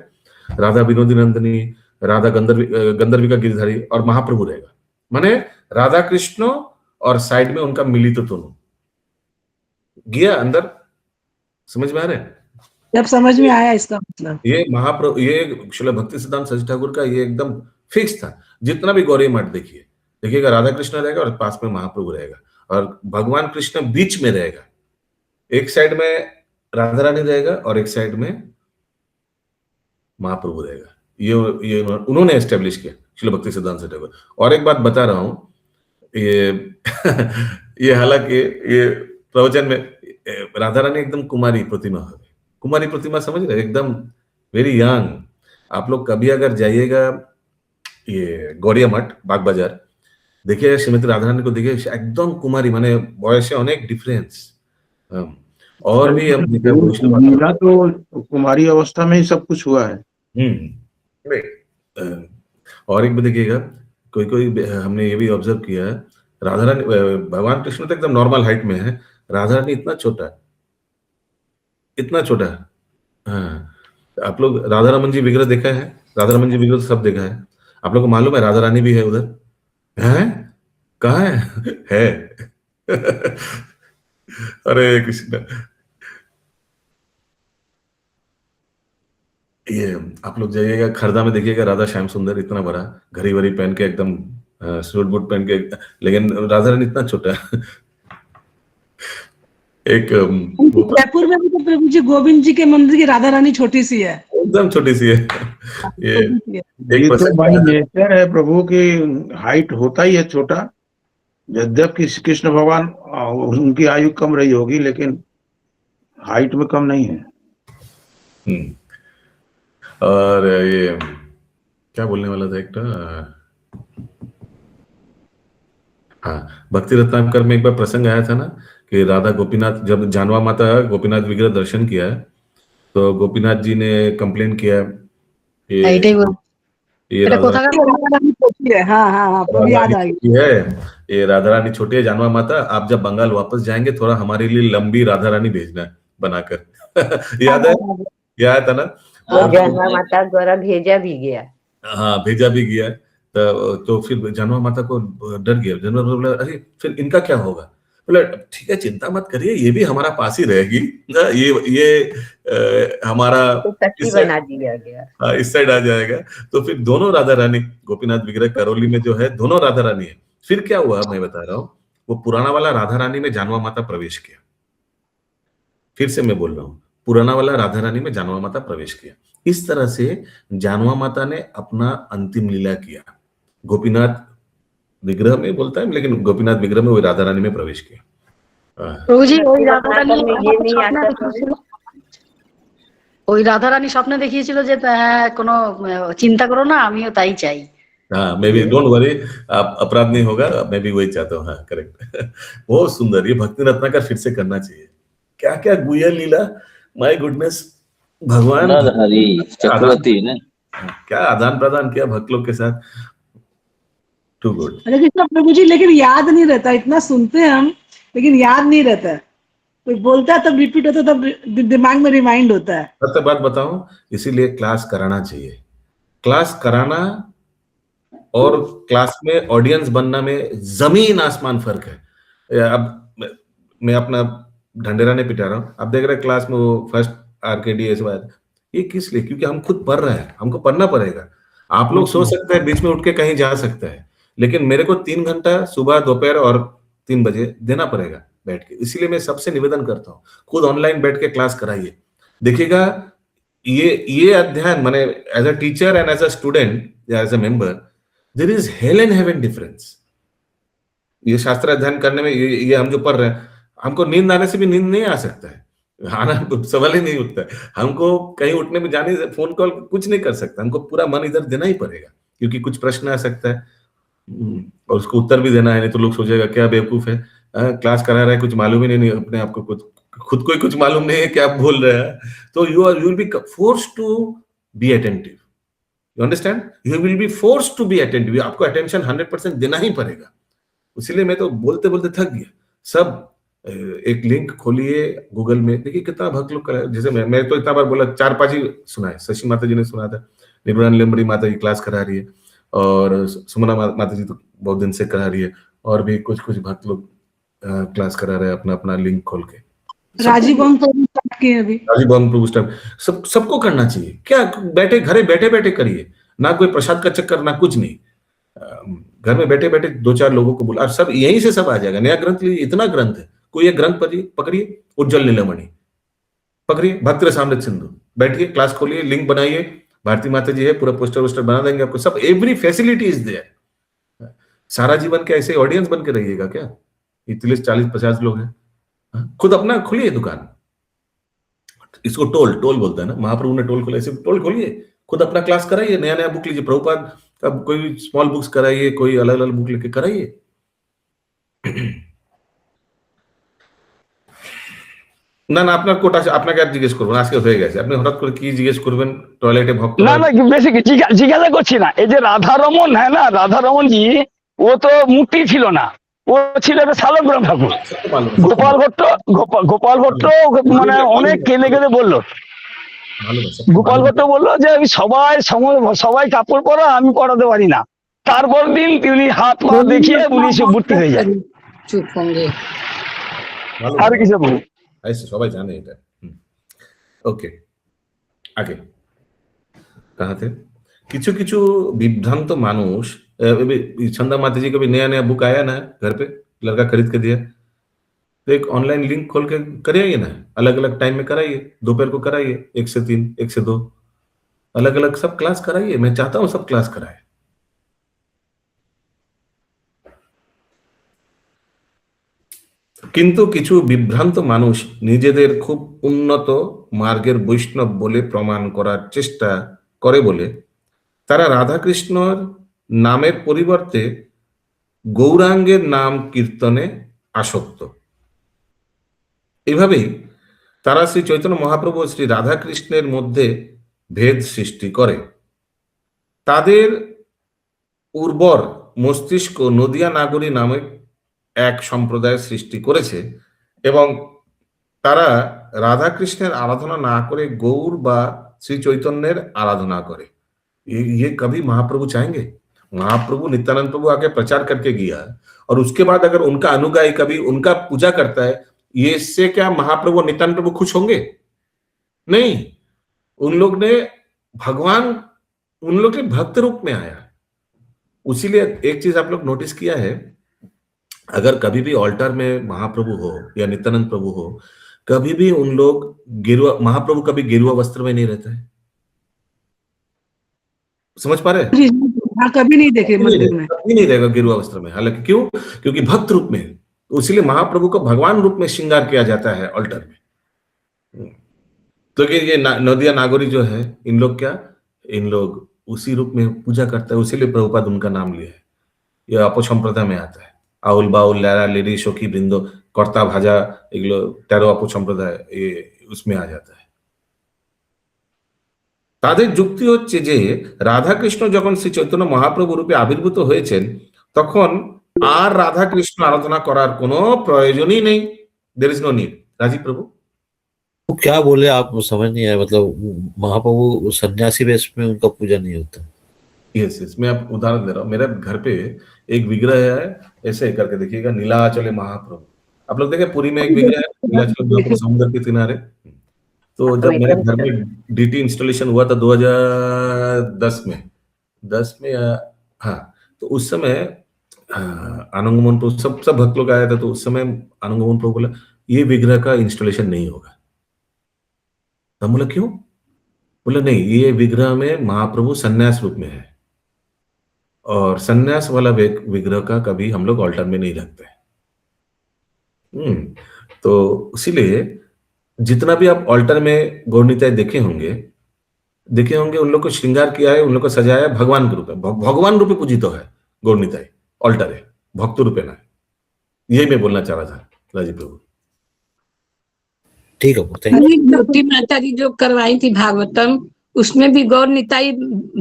राधा विनोदी नंदिनी, राधा गंधर्विका गिरधारी और महाप्रभु रहेगा। माने राधा कृष्ण और साइड में उनका मिलित दोनों गया अंदर। समझ में आ रहा है? जब समझ में आया इसका मतलब, ये महाप्रभु, ये श्रील भक्ति सिद्धांत सरस्वती ठाकुर का ये एकदम फिक्स था। जितना भी गौरी मठ देखिएगा, राधा कृष्ण रहेगा और पास में महाप्रभु रहेगा, और भगवान कृष्ण बीच में रहेगा। एक साइड में राधा रानी रहेगा और एक साइड में महाप्रभु रहेगा। ये उन्होंने एस्टेब्लिश किया, श्रील भक्ति सिद्धांत सरस्वती ठाकुर। और एक बात बता रहा हूं, ये ये हालांकि ये प्रवचन में राधा रानी एकदम कुमारी प्रतिमा है। कुमारी प्रतिमा समझ रहे, एकदम वेरी यंग। आप लोग कभी अगर जाइएगा ये गौड़िया मठ बाग बाजार, देखिए श्रीमती राधा रानी को देखिए, एकदम कुमारी, माने बॉयस से अनेक डिफरेंस। और भी हम लीला तो कुमारी अवस्था में ही सब कुछ हुआ है। और एक भी देखिएगा, कोई हमने ये भी ऑब्जर्व किया है, राधा रानी, भगवान कृष्ण तो एकदम नॉर्मल हाइट में है, राधा रानी इतना छोटा। हाँ, आप लोग राधा रमन जी विग्रह देखा है? राधा रमन जी विग्रह सब देखा है। आप लोग को मालूम है राधा रानी भी है उधर? है? कहाँ है? अरे कृष्ण, ये आप लोग जाइएगा खरदा में, देखिएगा राधा श्याम सुंदर इतना बड़ा, घड़ी वरी पहन के एकदम, सूट बूट पहन के, लेकिन राधा रानी इतना छोटा। एक जयपुर में भी तो प्रभु जी गोविंद जी के मंदिर की राधा रानी छोटी सी है, एकदम छोटी सी है। ये तो बाई नेचर है प्रभु की, हाइट होता ही है छोटा। यद्यपि कृष्ण भगवान उनकी आयु कम रही होगी, लेकिन हाइट में कम नहीं है। और ये क्या बोलने वाला था एक, हाँ, भक्ति रत्नाकर में एक बार प्रसंग आया था ना कि राधा गोपीनाथ, जब जानवा माता गोपीनाथ विग्रह दर्शन किया, तो गोपीनाथ जी ने कंप्लेन किया ये राधा रानी छोटी है, जानवा माता आप जब बंगाल वापस जाएंगे थोड़ा हमारे लिए लंबी राधा रानी भेजना बनाकर। याद था ना? जानवा माता द्वारा भेजा भी गया। हाँ, भेजा भी गया। तो फिर जानवा माता को डर गया। जानवा बोला, अरे फिर इनका क्या होगा? बोला ठीक है, चिंता मत करिए, ये भी हमारा पास ही रहेगी। ये हमारा बना दिया गया, इस साइड आ जाएगा। तो फिर दोनों राधा रानी, गोपीनाथ विग्रह करौली में जो है, दोनों राधा रानी है। फिर क्या हुआ मैं बता रहा हूँ, वो पुराना वाला राधा रानी में जानवा माता प्रवेश किया। फिर से मैं बोल रहा हूँ, पुराना वाला राधा रानी में जानवा माता प्रवेश किया। इस तरह से जानवा माता ने अपना अंतिम लीला किया। गोपीनाथ विग्रह में बोलता है, लेकिन गोपीनाथ विग्रह में वो राधा रानी में प्रवेश किया। ওই রাধা রানী স্বপ্নে দেখিয়েছিল যে কোনো চিন্তা করো না, আমিও তাই চাই। हाँ, मैं भी, डोंट वरी, आप अपराध नहीं होगा, मैं भी वही चाहता हूँ। हाँ, करेक्ट। बहुत सुंदर, ये भक्ति रत्नाकर फिर से करना चाहिए। क्या क्या गुयल लीला, माय गुडनेस, भगवान चक्रवर्ती ने क्या आदान प्रदान किया भक्त लोग के साथ। Too good. कृष्ण प्रभु जी, लेकिन याद नहीं रहता, इतना सुनते हैं हम लेकिन याद नहीं रहता है। कोई बोलता है तब रिपीट होता है, तब दिमाग में रिमाइंड होता है। सत्य बात बताऊं, इसीलिए क्लास कराना चाहिए। क्लास कराना और क्लास में ऑडियंस बनना में जमीन आसमान फर्क है। अब मैं अपना ढंडेरा नहीं पिटा रहा हूँ, आप देख रहे हैं क्लास में वो फर्स्ट आरकेडी ऐसे बात, ये किस लिए? क्योंकि हम खुद पढ़ रहे हैं, हमको पढ़ना पड़ेगा। आप लोग सो सकते हैं, बीच में उठ के कहीं जा सकते हैं, लेकिन मेरे को 3 घंटा सुबह, दोपहर और 3 बजे देना पड़ेगा बैठ के। इसीलिए मैं सबसे निवेदन करता हूँ, खुद ऑनलाइन बैठ के क्लास कराइए। देखिएगा ये अध्ययन, माने as a teacher and as a student या as a member, there is hell and heaven difference. ये शास्त्र अध्ययन करने में ये हम जो पढ़ रहे हैं, हमको नींद आने से भी नींद नहीं आ सकता है, आना सवाल ही नहीं उठता है। हमको कहीं उठने में जाने, फोन कॉल कुछ नहीं कर सकता, हमको पूरा मन इधर देना ही पड़ेगा, क्योंकि कुछ प्रश्न आ सकता है और उसको उत्तर भी देना है, नहीं तो लोग सोचेगा क्या बेवकूफ है, क्लास करा रहा है, कुछ मालूम ही नहीं अपने आप को, खुद को ही कुछ मालूम नहीं है क्या बोल रहे हैं, तो you will be forced to be attentive. You understand? You will be forced to be attentive, आपको अटेंशन 100% देना ही पड़ेगा। इसीलिए मैं तो बोलते बोलते थक गया। सब एक लिंक खोलिए गूगल में, देखिए कितना भक्त लोग करा। जैसे मैं तो इतना बार बोला, 4-5 ही सुना है। शशि माता जी ने सुना था, निर्मला लेम्बरी माता जी क्लास करा रही है, और सुमना माता जी तो बहुत दिन से करा रही है, और भी कुछ कुछ भक्त लोग क्लास करा रहे हैं अपना अपना लिंक खोल के। राजीव बम प्रभु स्टार्ट किए अभी, राजीव बम प्रभु स्टार्ट, सबको करना चाहिए। क्या बैठे घरे बैठे बैठे करिए, ना कोई प्रसाद का चक्कर, ना कुछ नहीं। घर में बैठे बैठे 2-4 लोगों को बोला, और सब यहीं से सब आ जाएगा। नया ग्रंथ लीजिए, इतना ग्रंथ है, कोई एक ग्रंथ पकड़िए, उज्जवल नीलमणि पकड़िए, भक्त रसामृत सिंधु, बैठिए क्लास खोलिए, लिंक बनाइए, भारती माता जी है, पूरा पोस्टर वोस्टर बना देंगे आपको, सब एवरी फैसिलिटी इज देयर। सारा जीवन क्या ऐसे ऑडियंस बन के रहिएगा क्या? इतने 40-50 लोग हैं, खुद अपना खोलिए दुकान। इसको टोल बोलता है ना, महाप्रभु ने टोल खोला, ऐसे टोल खोलिए, खुद अपना क्लास कराइए, नया नया बुक लीजिए, प्रभुपाद का कोई स्मॉल बुक्स कराइए, कोई अलग अलग बुक लेके कराइए। না না, আপনার কোটা আপনাকে আর জিজ্ঞেস করবো না, আজকে হয়ে গেছে। আপনি হঠাৎ করে কি জিজ্ঞেস করবেন? টয়লেটে ভক্ত না না, বেশি জিজ্ঞাসা করছি না। এই যে রাধারমন, হ্যাঁ না, রাধারমন জি, ও তো মূর্তি ছিল না, ও ছিল একটা শালগ্রাম ঠাকুর। গোপাল ভট্ট মানে অনেক কেঁদে কেঁদে বললো, গোপাল ভট্ট বললো যে আমি সবাই কাপড় পরা, আমি পরাতে পারি না। তারপর দিন তিনি হাত পা দেখিয়ে উনি মূর্তি হয়ে যায়। চুপ होंगे। আর কিছু বলুন? সবাই জানে এটা। ওকে, আগে कहाँ थे? किचु किचु विभ्रांत मानुष, छंदा माता जी का भी नया नया बुक आया ना, घर पे लड़का खरीद के दिया, तो एक ऑनलाइन लिंक खोल के कराइए ना, अलग अलग टाइम में कराइए, दोपहर को कराइए, 1 से 3, 1 से 2, अलग अलग सब क्लास कराइए। मैं चाहता हूं सब क्लास कराए। কিন্তু কিছু বিভ্রান্ত মানুষ নিজেদের খুব উন্নত মার্গের বৈষ্ণব বলে প্রমাণ করার চেষ্টা করে বলে তারা রাধাকৃষ্ণর নামের পরিবর্তে গৌরাঙ্গের নাম কীর্তনে আসক্ত। এইভাবেই তারা শ্রী চৈতন্য মহাপ্রভু ও শ্রী রাধাকৃষ্ণের মধ্যে ভেদ সৃষ্টি করে। তাদের উর্বর মস্তিষ্ক নদিয়া নাগরী নামে এক সম্প্রদায় সৃষ্টি করেছে, এবং তারা রাধাকৃষ্ণের আরাধনা না করে গৌর বা श्री चैतन्य आराधना करे। ये कभी महाप्रभु चाहेंगे? महाप्रभु नित्यानंद प्रभु आके प्रचार करके गया, और उसके बाद अगर उनका अनुगामी कभी उनका पूजा करता है, ये इससे क्या महाप्रभु नित्यानंद प्रभु खुश होंगे? नहीं। उन लोग ने भगवान उन लोग के भक्त रूप में आया। उसीलिए एक चीज आप लोग नोटिस किया है, अगर कभी भी ऑल्टर में महाप्रभु हो या नित्यानंद प्रभु हो, कभी भी उन लोग गेरुआ, महाप्रभु कभी गेरुआ वस्त्र में नहीं रहता है। समझ पा रहे हैं? कभी नहीं देखे मंदिर में, कभी नहीं रहेगा गेरुआ वस्त्र में। हालांकि क्यों? क्योंकि भक्त रूप में, तो इसीलिए महाप्रभु को भगवान रूप में श्रृंगार किया जाता है ऑल्टर में। तो ये नदिया नागोरी जो है, इन लोग क्या, इन लोग उसी रूप में पूजा करता है, उसीलिए प्रभुपाद उनका नाम लिया है। यह अपसंप्रदाय में आता है। आउल बाउल लैरा लेडी शोकी बृंदो কর্তা ভাজা, এগুলো 13 অপসম্প্রদায় उसमें आ जाता है। তাদের যুক্তি হচ্ছে যে রাধাকৃষ্ণ যখন শ্রী চৈতন্য মহাপ্রভু রূপে আবির্ভূত হয়েছেন, তখন আর রাধাকৃষ্ণ আরাধনা করার কোনো প্রয়োজনই নেই। There is no need. Rajiv Prabhu वो क्या बोले आप समझ नहीं आया, मतलब महाप्रभु सन्यासी वेश में उनका पूजा नहीं होता। यस यस, मैं आप उदाहरण दे रहा हूँ। मेरे घर पे एक विग्रह है, ऐसे करके देखिएगा, नीलाचले महाप्रभु। आप लोग देखे पुरी में एक विग्रह है नीलाचल समुद्र के किनारे। तो जब मेरे घर में डीटी इंस्टॉलेशन हुआ था 2010 में, 10 में हाँ, तो उस समय आनंदमोहन प्रभु सब भक्त लोग आए थे। तो उस समय आनंदमोहन प्रभु बोला ये विग्रह का इंस्टॉलेशन नहीं होगा। तो बोला क्यों? बोला नहीं, ये विग्रह में महाप्रभु सन्यास रूप में है, और सन्यास वाला विग्रह का कभी हम लोग ऑल्टर में नहीं रखते। तो इसीलिए जितना भी आप ऑल्टर में गौरनीताएं देखे होंगे उन लोग को श्रृंगार किया है, उन लोग को सजाया है भगवान के रूप में, भगवान रूपे पूजित है गौरनीताएं, ऑल्टर है, भक्त रूपे ना। यही मैं बोलना चाह रहा था राजीव प्रभु। ठीक है, थैंक यू। अरे ज्योति माता जी जो करवाई थी भागवतम, उसमें भी गौर निताई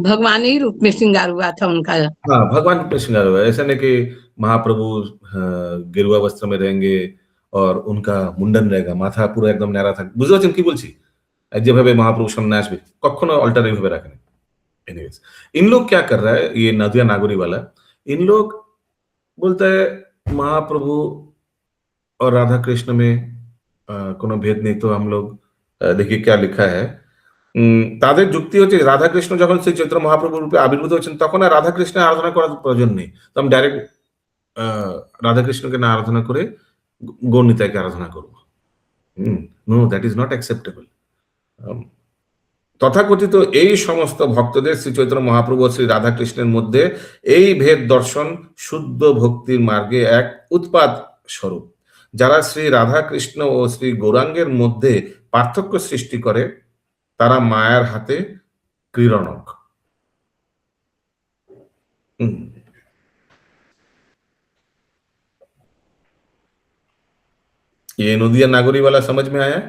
भगवान ही रूप में श्रृंगार हुआ था उनका। हाँ, भगवान पे श्रृंगार हुआ है। ऐसा नहीं कि महाप्रभु गेरुआ वस्त्र में रहेंगे और उनका मुंडन रहेगा, माथा पूरा एकदम ন্যাড়া থাকবে। বুঝতে পারছেন কি বলছি? যেভাবে মহাপ্রভু সামনে আসবে কখনো অল্টার এইভাবে রাখেন। एनीवेज, इन लोग क्या कर रहा है, ये नदिया नागोरी वाला, इन लोग बोलता है महाप्रभु और राधा कृष्ण में কোনো ভেদ নেই, তো हम लोग देखिए क्या लिखा है। তাদের যুক্তি হচ্ছে রাধা কৃষ্ণ যখন সেই চৈত্র মহাপ্রভুর রূপে আবির্ভূত হচ্ছেন তখন আর রাধা কৃষ্ণের আরাধনা করার প্রয়োজন নেই, তো আমি ডাইরেক্ট রাধা কৃষ্ণকে না আরাধনা করে গৌরনিতাইকে আরাধনা করব। No, that is not acceptable. তথাকথিত এই সমস্ত ভক্তদের শ্রী চৈতন্য মহাপ্রভু ও শ্রী রাধা কৃষ্ণের মধ্যে এই ভেদ দর্শন শুদ্ধ ভক্তির মার্গে এক উৎপাদ স্বরূপ। যারা শ্রী রাধা কৃষ্ণ ও শ্রী গৌরাঙ্গের মধ্যে পার্থক্য সৃষ্টি করে তারা মায়ার হাতে ক্রীড়নক। ये नदिया नागोरी वाला समझ में आया?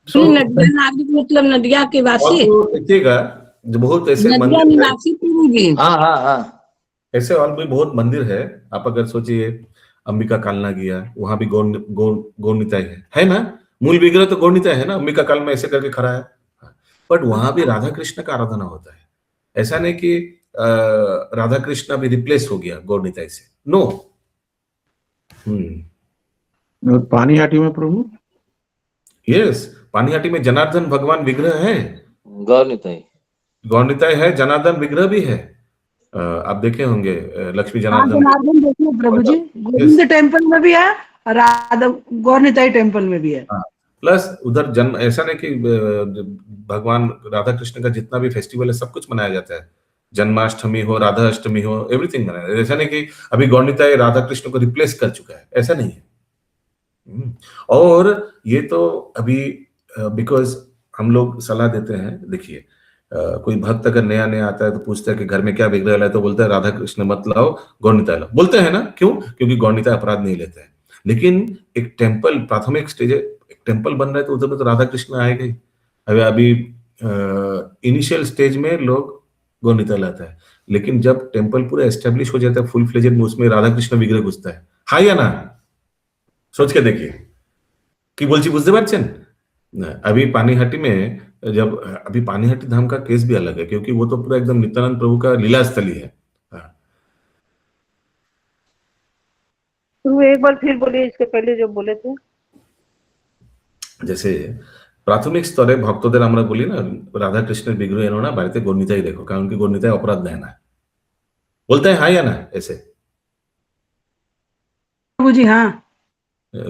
नदिया नागरिक मतलब नदिया के वासी, देखिएगा जो बहुत ऐसे नदिया मंदिर है, निवासी पूर्व भी। ऐसे और भी बहुत मंदिर है। आप अगर सोचिए अंबिका कालना गया, वहां भी गौरनिताई है ना, मूल विग्रह तो गौरनिताई है ना, अंबिका काल में ऐसे करके खड़ा है, बट वहां भी राधा कृष्ण का आराधना होता है। ऐसा नहीं कि राधा कृष्ण भी रिप्लेस हो गया गौरनिताई से, नो। पानीहाटी में प्रभु, यस, पानीहाटी में जनार्दन भगवान विग्रह है, गौरनिताई है, जनार्दन विग्रह भी है। आप देखे होंगे लक्ष्मी जनार्दन देखिए प्रभु जी, गोविंद टेम्पल में भी है और राधा गौरनिताई टेम्पल में भी है। प्लस उधर जन्म, ऐसा नहीं कि भगवान राधा कृष्ण का जितना भी फेस्टिवल है सब कुछ मनाया जाता है, जन्माष्टमी हो, राधा अष्टमी हो, एवरीथिंग मनाया जाता है। ऐसा नहीं कि अभी गौरनिताई राधा कृष्ण को रिप्लेस कर चुका है, ऐसा नहीं है। और ये तो अभी बिकॉज हम लोग सलाह देते हैं, देखिए कोई भक्त अगर नया नया आता है तो पूछता है कि घर में क्या विग्रह लाए, तो बोलता है राधा कृष्ण मत लाओ, गौरनिताई लाओ, बोलते हैं ना, क्यों? क्योंकि गौरनिताई अपराध नहीं लेते हैं। लेकिन एक टेम्पल, प्राथमिक स्टेज है, एक टेम्पल बन रहा है तो उधर में तो राधा कृष्ण आएगा ही। अभी इनिशियल स्टेज में लोग गौरनिताई लाता है, लेकिन जब टेम्पल पूरा एस्टेब्लिश हो जाता है फुल फ्लेजेड में, उसमें राधा कृष्ण विग्रह घुसता है, हाँ या ना? सोच के देखिए कि बोलची बुझते पारছেন। अभी पानीहाटी में जब, अभी पानीहाटी धाम का केस भी अलग है क्योंकि वो तो पूरा एकदम नित्यानंद प्रभु का लीला स्थली है। तो एक बार फिर बोलिए, इसके पहले जो बोले थे। जैसे প্রাথমিক স্তরে ভক্তদের আমরা বলি না রাধা কৃষ্ণের বিগ্রহ এনো না, বাড়িতে গৌরনিতাই দেখো, কারণ কি গৌরনিতাই অপরাধ দেয় না, बोलते हैं हाँ या ना? ऐसे प्रभु जी हाँ,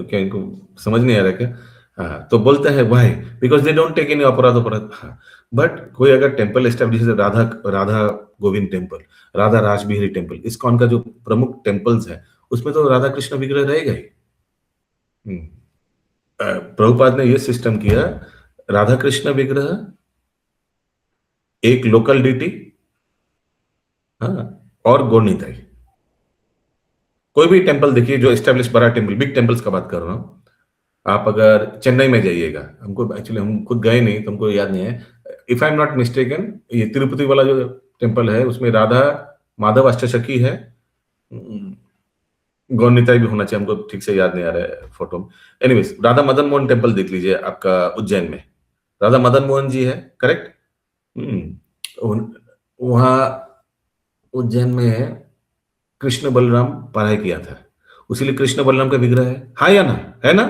क्या इनको समझ नहीं आ रहा क्या? हाँ, तो बोलते हैं why, because they don't take any अपराध। हाँ, बट कोई अगर temple establish, Radha Govind temple, Radha Rasbihari temple, ISKCON का जो प्रमुख टेम्पल्स है उसमें तो राधा कृष्ण विग्रह रहेगा ही। प्रभुपाद ने यह सिस्टम किया, राधा कृष्ण विग्रह, एक लोकल डीटी, हाँ, और गौरनिताई। कोई भी टेम्पल देखिए जो एस्टेब्लिश बड़ा टेम्पल, बिग टेम्पल्स का बात कर रहा हूं। आप अगर चेन्नई में जाइएगा, हमको एक्चुअली हम खुद गए नहीं तो हमको याद नहीं है, if I am not mistaken, ये तिरुपति वाला जो टेम्पल है उसमें राधा माधव अष्टसखी है, गौरनिताई भी होना चाहिए, हमको ठीक से याद नहीं आ रहा है फोटो में। एनीवेज, राधा मदन मोहन टेम्पल देख लीजिए आपका उज्जैन में, राधा मदन मोहन जी है, करेक्ट? वहां उज्जैन में कृष्ण बलराम पढ़ाई किया था, उसीलिए कृष्ण बलराम का विग्रह है, हाँ या ना? है ना?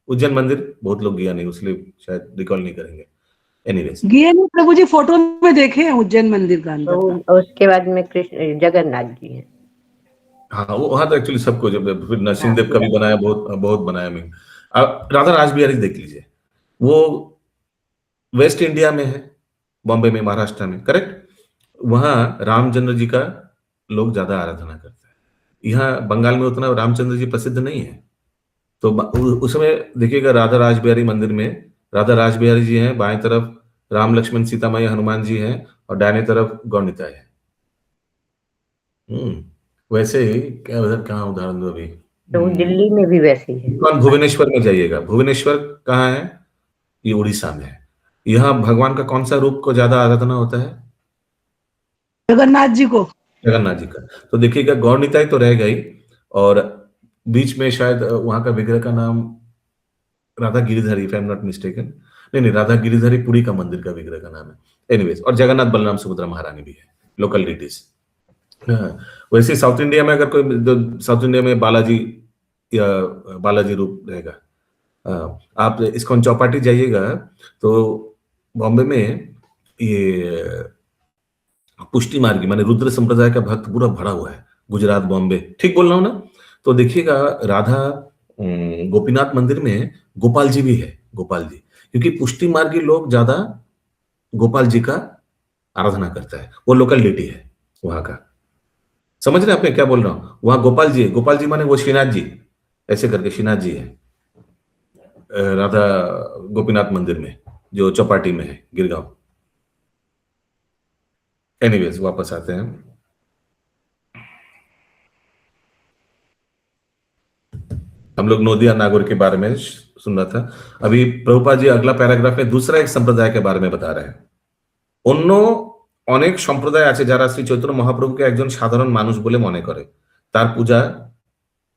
उज्जैन मंदिर बहुत लोग गया नहीं, इसलिए शायद रिकॉल नहीं करेंगे। एनीवेज, गए नहीं प्रभु जी, फोटो में देखे हैं उज्जैन मंदिर का अंदर। उसके बाद में कृष्ण जगन्नाथ जी है। हाँ, वो वहां तो एक्चुअली सबको, जब फिर नरसिंहदेव का भी बनाया, बहुत बहुत बनाया मैं। अब राधा रासबिहारी देख लीजिए, वो वेस्ट इंडिया में है, बॉम्बे में, महाराष्ट्र में, करेक्ट? वहां रामचंद्र जी का लोग ज्यादा आराधना करते हैं, यहाँ बंगाल में उतना रामचंद्र जी प्रसिद्ध नहीं है। तो उसमें देखिएगा राधा रासबिहारी मंदिर में राधा रासबिहारी जी हैं, बाएं तरफ राम लक्ष्मण सीता मैया हनुमान जी हैं और दाहिने तरफ गौरनिताई है। वैसे ही क्या उधर कहाँ उदाहरण दो अभी, तो वो दिल्ली में भी वैसे ही है। कौन भुवनेश्वर में जाइएगा, भुवनेश्वर कहाँ है? ये उड़ीसा में है। यहाँ भगवान का कौन सा रूप को ज्यादा आराधना होता है? जगन्नाथ जी को। जगन्नाथ जी का। तो देखिएगा गौर निताई तो रह गई, और बीच में शायद वहां का विग्रह का नाम Radha Giridhari, if I am not mistaken. नहीं, राधा गिरिधारी पुरी का मंदिर का विग्रह का नाम है। एनीवेज, और जगन्नाथ, बलराम, सुभद्रा महारानी भी है, लोकल डिटीज। वैसे साउथ इंडिया में अगर कोई, साउथ इंडिया में बालाजी या बालाजी रूप रहेगा। आप इस्कॉन चौपाटी जाइएगा तो बॉम्बे में ये पुष्टि मार्गी माने रुद्र संप्रदाय का भक्त पूरा भरा हुआ है, गुजरात, बॉम्बे, ठीक बोल रहा हूँ ना? तो देखिएगा राधा गोपीनाथ मंदिर में गोपाल जी भी है, गोपाल जी, क्योंकि पुष्टि मार्गी लोग ज्यादा गोपाल जी का आराधना करता है, वो लोकल डिटी है वहां का। समझ रहे हैं आपने क्या बोल रहा हूँ? वहां गोपाल जी है, गोपाल जी माने वो श्रीनाथ जी, ऐसे करके श्रीनाथ जी है राधा गोपीनाथ मंदिर में, जो चौपाटी में है, गिरगांव। एनीवेज, वापस आते हैं। हम लोग नोदिया नागौर के बारे में सुन रहा था। अभी प्रभुपाद जी अगला पैराग्राफ में दूसरा एक संप्रदाय के बारे में बता रहे हैं। অন্য অনেক সম্প্রদায় আছে যারা শ্রী চৈতন্য মহাপ্রভুকে একজন সাধারণ মানুষ বলে মনে করে, তার পূজা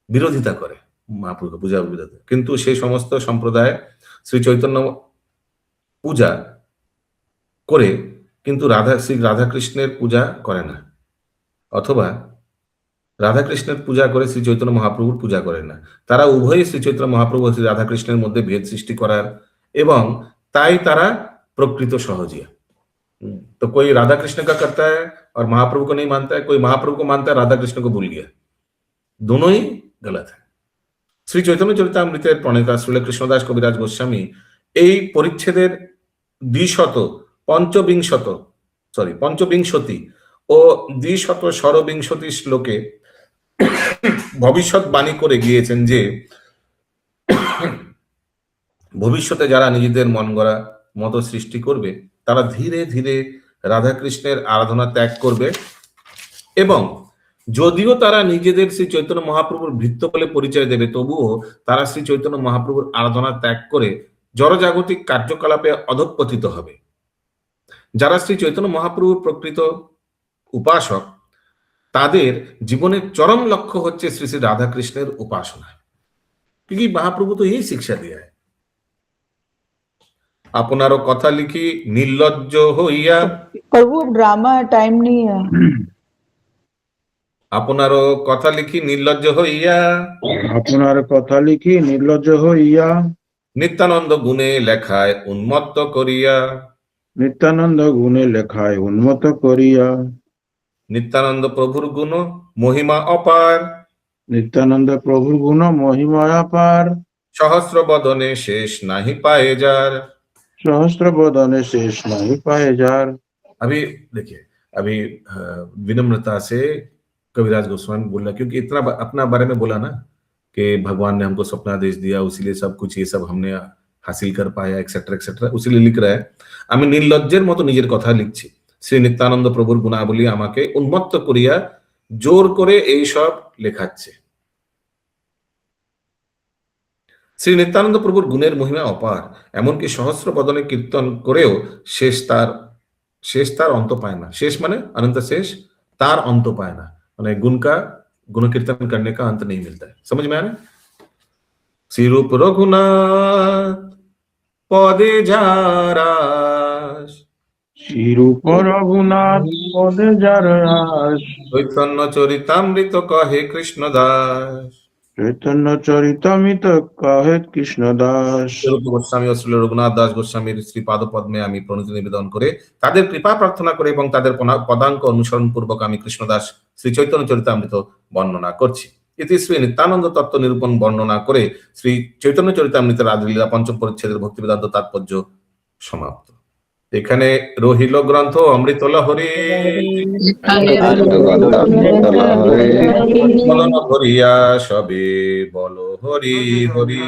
বিরোধিতা করে, মহাপ্রভুকে পূজা বিরোধিতা। কিন্তু সেই সমস্ত সম্প্রদায় শ্রী চৈতন্য পূজা করে কিন্তু শ্রী রাধাকৃষ্ণের পূজা করে না, অথবা রাধাকৃষ্ণের পূজা করে শ্রী চৈতন্য মহাপ্রভুর পূজা করে না। তারা উভয়ই শ্রী চৈতন্য মহাপ্রভু ও শ্রী রাধাকৃষ্ণের মধ্যে ভেদ সৃষ্টি করার, এবং তাই তারা প্রকৃত সহজিয়া। तो कोई राधा कृष्ण का करता है और महाप्रभु को नहीं मानता है, कोई महाप्रभु को मानता है, राधा कृष्ण को भूल गया। दोनों ही गलत है। শ্রী চৈতন্য চরিতামৃতের প্রণেতা শ্রীল কৃষ্ণদাস কবিরাজ গোস্বামী এই পরিচ্ছেদের পঞ্চবিংশতি ও দ্বিশত ষড়বিংশতি শ্লোকে ভবিষ্যৎবাণী করে গিয়েছেন যে ভবিষ্যতে যারা নিজেদের মন গড়া মত সৃষ্টি করবে তারা ধীরে ধীরে রাধাকৃষ্ণের আরাধনা ত্যাগ করবে, এবং যদিও তারা নিজেদের শ্রী চৈতন্য মহাপ্রভুর ভৃত্য বলে পরিচয় দেবে, তবুও তারা শ্রী চৈতন্য মহাপ্রভুর আরাধনা ত্যাগ করে জড়জাগতিক কার্যকলাপে অধঃপতিত হবে। যারা শ্রী চৈতন্য মহাপ্রভুর প্রকৃত উপাসক, তাদের জীবনের চরম লক্ষ্য হচ্ছে শ্রী শ্রী রাধাকৃষ্ণের উপাসনা, क्योंकि महाप्रभु तो यही शिक्षा दिया है। আপনারও কথা লিখি নির্লজ্জ হইয়া। प्रभु ड्रामा है, टाइम नहीं है। আপনারও কথা লিখি নির্লজ্জ হইয়া। আপনার কথা লিখি নির্লজ্জ হইয়া। নিত্যানন্দ গুণে লেখায় উন্মত্ত করিয়া। নিত্যানন্দ গুণে লেখায় উন্মত্ত করিয়া। নিত্যানন্দ প্রভুর গুণ মহিমা অপার। নিত্যানন্দ প্রভুর গুণ মহিমা অপার। সহস্র বদনে শেষ নাহি পায়ে যার। सहस्त्र बदने शेष नहीं पाए जार। अभी देखिए, अभी विनम्रता से कविराज गोस्वामी बोल रहा, क्योंकि इतना अपना बारे में बोला ना कि भगवान ने हमको स्वप्नादेश दिया, उसीलिए सब कुछ ये सब हमने हासिल कर पाया, एक्सेट्रा एक्सेट्रा, उसीलिए लिख रहा है। আমি নির্লজ্জের মতো নিজের কথা লিখছি। শ্রী নিত্যানন্দ প্রভুর গুণাবলী আমাকে উন্মত্ত করিয়া জোর করে এই সব লেখাচ্ছে। শ্রী নিত্যানন্দ প্রভুর গুণের মহিমা অপার, এমনকি সহস্র বদনে কীর্তন করেও শেষ তার অন্ত পায় না। শেষ মানে अनंत शेष, तार अंत पाए ना, माने गुण का गुण कीर्तन करने का अंत नहीं मिलता है। समझ में आ रहा है? श्री रूप रघुनाथ पदे जारास। श्री रूप रघुनाथ पदे जारास। चैतन्य चरितामृत कहे कृष्णदास। चैतन्य चरितामृत कहे कृष्णदास। গোস্বামী ও শ্রী রঘুনাথ দাস গোস্বামীর শ্রীপাদ পদ্মে আমি প্রণতি নিবেদন করে তাদের কৃপা প্রার্থনা করে এবং তাদের পদাঙ্ক অনুসরণ পূর্বক আমি কৃষ্ণদাস শ্রী চৈতন্য চরিতামৃত বর্ণনা করছি। ইতি শ্রী নিত্যানন্দ তত্ত্ব নিরূপণ বর্ণনা করে শ্রী চৈতন্য চরিতামৃতের আদিলীলা পঞ্চম পরিচ্ছেদের ভক্তি বেদান্ত তাৎপর্য সমাপ্ত। এখানে রহিল গ্রন্থ অমৃত লহরী হরিয়া সবে বল হরি হরি।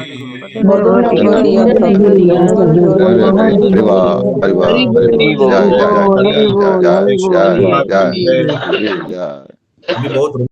बहुत